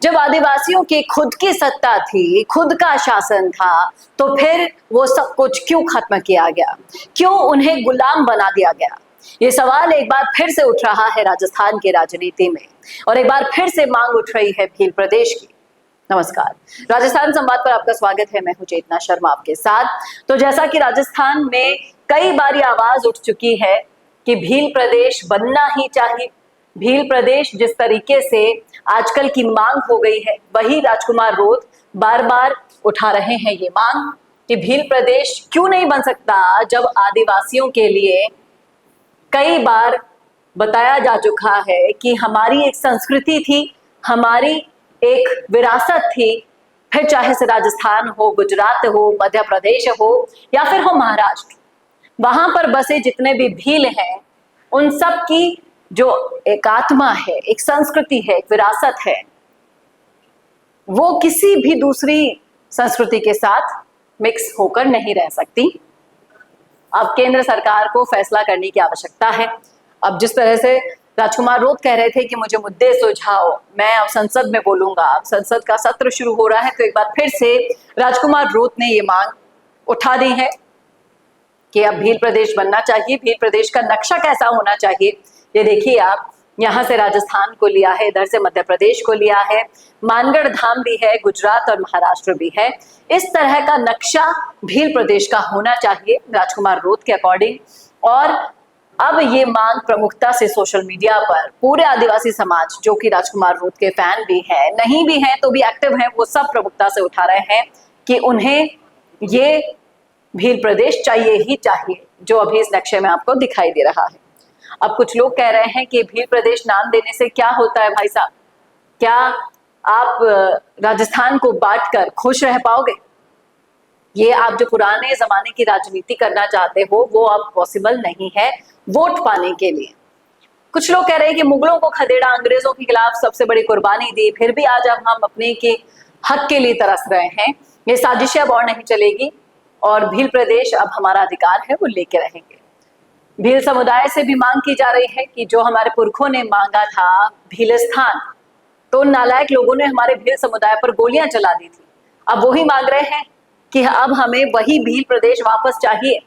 जब आदिवासियों की खुद की सत्ता थी, खुद का शासन था, तो फिर वो सब कुछ क्यों खत्म किया गया? क्यों उन्हें गुलाम बना दिया गया? ये सवाल एक बार फिर से उठ रहा है राजस्थान की राजनीति में, और एक बार फिर से मांग उठ रही है भील प्रदेश की। नमस्कार, राजस्थान संवाद पर आपका स्वागत है। मैं हूं चेतना शर्मा आपके साथ। तो जैसा कि राजस्थान में कई बार ये आवाज उठ चुकी है कि भील प्रदेश बनना ही चाहिए, भील प्रदेश जिस तरीके से आजकल की मांग हो गई है, वही राजकुमार रोत बार बार उठा रहे हैं ये मांग कि भील प्रदेश क्यों नहीं बन सकता, जब आदिवासियों के लिए कई बार बताया जा चुका है कि हमारी एक संस्कृति थी, हमारी एक विरासत थी। फिर चाहे से राजस्थान हो, गुजरात हो, मध्य प्रदेश हो या फिर हो महाराष्ट्र, वहां पर बसे जितने भी भील हैं, उन सब की जो एक आत्मा है, एक संस्कृति है, एक विरासत है, वो किसी भी दूसरी संस्कृति के साथ मिक्स होकर नहीं रह सकती। अब केंद्र सरकार को फैसला करने की आवश्यकता है। अब जिस तरह से राजकुमार रोत कह रहे थे कि मुझे मुद्दे सुझाओ, मैं अब संसद में बोलूंगा। अब संसद का सत्र शुरू हो रहा है, तो एक बार फिर से राजकुमार रोत ने ये मांग उठा दी है कि अब भील प्रदेश बनना चाहिए। भील प्रदेश का नक्शा कैसा होना चाहिए, ये देखिए आप। यहाँ से राजस्थान को लिया है, इधर से मध्य प्रदेश को लिया है, मानगढ़ धाम भी है, गुजरात और महाराष्ट्र भी है। इस तरह का नक्शा भील प्रदेश का होना चाहिए राजकुमार रोत के अकॉर्डिंग। और अब ये मांग प्रमुखता से सोशल मीडिया पर पूरे आदिवासी समाज, जो कि राजकुमार रोत के फैन भी है, नहीं भी है तो भी एक्टिव है, वो सब प्रमुखता से उठा रहे हैं कि उन्हें ये भील प्रदेश चाहिए ही चाहिए, जो अभी इस नक्शे में आपको दिखाई दे रहा है। अब कुछ लोग कह रहे हैं कि भील प्रदेश नाम देने से क्या होता है भाई साहब? क्या आप राजस्थान को बांटकर खुश रह पाओगे? ये आप जो पुराने जमाने की राजनीति करना चाहते हो, वो अब पॉसिबल नहीं है वोट पाने के लिए। कुछ लोग कह रहे हैं कि मुगलों को खदेड़ा, अंग्रेजों के खिलाफ सबसे बड़ी कुर्बानी दी, फिर भी आज अब हम अपने के हक के लिए तरस रहे हैं। ये साजिशें अब और नहीं चलेगी और भील प्रदेश अब हमारा अधिकार है, वो लेके रहेंगे। भील समुदाय से भी मांग की जा रही है कि जो हमारे पुरखों ने मांगा था भीलस्थान, तो उन नालायक लोगों ने हमारे भील समुदाय पर गोलियां चला दी थी। अब वही मांग रहे हैं कि अब हमें वही भील प्रदेश वापस चाहिए।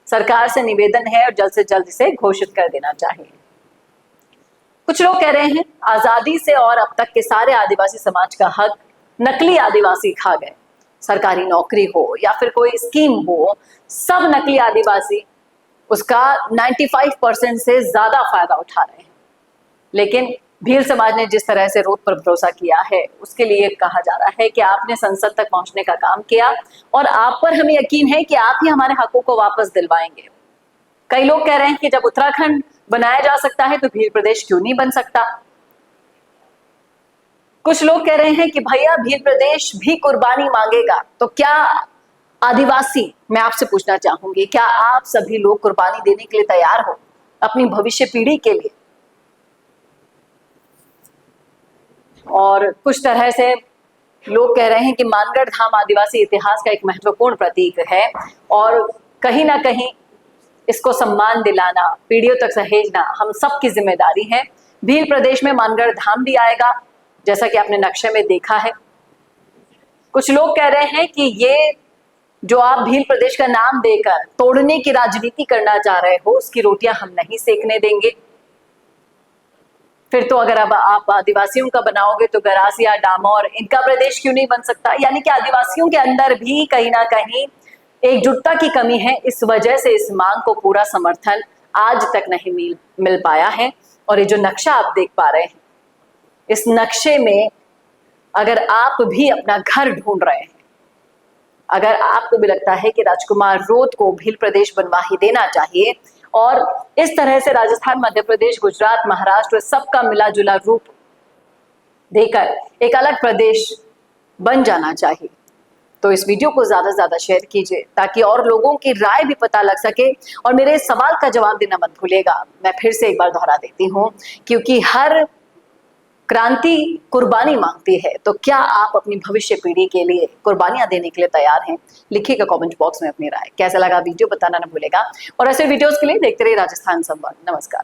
सरकार से निवेदन है और जल्द से जल्द इसे घोषित कर देना चाहिए। कुछ लोग कह रहे हैं आजादी से और अब तक के सारे आदिवासी समाज का हक नकली आदिवासी खा गए। सरकारी नौकरी हो या फिर कोई स्कीम हो, सब नकली आदिवासी उसका 95% से ज्यादा फायदा उठा रहे हैं। लेकिन भील समाज ने जिस तरह से रोत पर भरोसा किया है, उसके लिए कहा जा रहा है कि आपने संसद तक पहुंचने का काम किया और आप पर हमें यकीन है कि आप ही हमारे हकों को वापस दिलवाएंगे। कई लोग कह रहे हैं कि जब उत्तराखंड बनाया जा सकता है तो भील प्रदेश क्यों नहीं बन सकता? कुछ लोग कह रहे हैं कि भैया भील प्रदेश भी कुर्बानी मांगेगा, तो क्या आदिवासी, मैं आपसे पूछना चाहूंगी, क्या आप सभी लोग कुर्बानी देने के लिए तैयार हो अपनी भविष्य पीढ़ी के लिए? और कुछ तरह से लोग कह रहे हैं कि मानगढ़ धाम आदिवासी इतिहास का एक महत्वपूर्ण प्रतीक है और कहीं ना कहीं इसको सम्मान दिलाना, पीढ़ियों तक सहेजना हम सबकी जिम्मेदारी है। भील प्रदेश में मानगढ़ धाम भी आएगा, जैसा कि आपने नक्शे में देखा है। कुछ लोग कह रहे हैं कि ये जो आप भील प्रदेश का नाम देकर तोड़ने की राजनीति करना चाह रहे हो, उसकी रोटियां हम नहीं सेकने देंगे। फिर तो अगर अब आप आदिवासियों का बनाओगे तो गरासिया, डामोर, इनका प्रदेश क्यों नहीं बन सकता? यानी कि आदिवासियों के अंदर भी कहीं ना कहीं एकजुटता की कमी है। इस वजह से इस मांग को पूरा समर्थन आज तक नहीं मिल पाया है। और ये जो नक्शा आप देख पा रहे हैं, इस नक्शे में अगर आप भी अपना घर ढूंढ रहे हैं, अगर आपको भी लगता है कि राजकुमार रोत को भील प्रदेश बनवा ही देना चाहिए और इस तरह से राजस्थान, मध्य प्रदेश, गुजरात, महाराष्ट्र सबका मिला जुला रूप देकर एक अलग प्रदेश बन जाना चाहिए, तो इस वीडियो को ज्यादा से ज्यादा शेयर कीजिए ताकि और लोगों की राय भी पता लग सके। और मेरे सवाल का जवाब देना मत भूलिएगा। मैं फिर से एक बार दोहरा देती हूँ, क्योंकि हर क्रांति कुर्बानी मांगती है, तो क्या आप अपनी भविष्य पीढ़ी के लिए कुर्बानियां देने के लिए तैयार हैं? लिखिएगा कमेंट बॉक्स में अपनी राय। कैसा लगा वीडियो बताना न भूलेगा और ऐसे वीडियोस के लिए देखते रहिए राजस्थान संवाद। नमस्कार।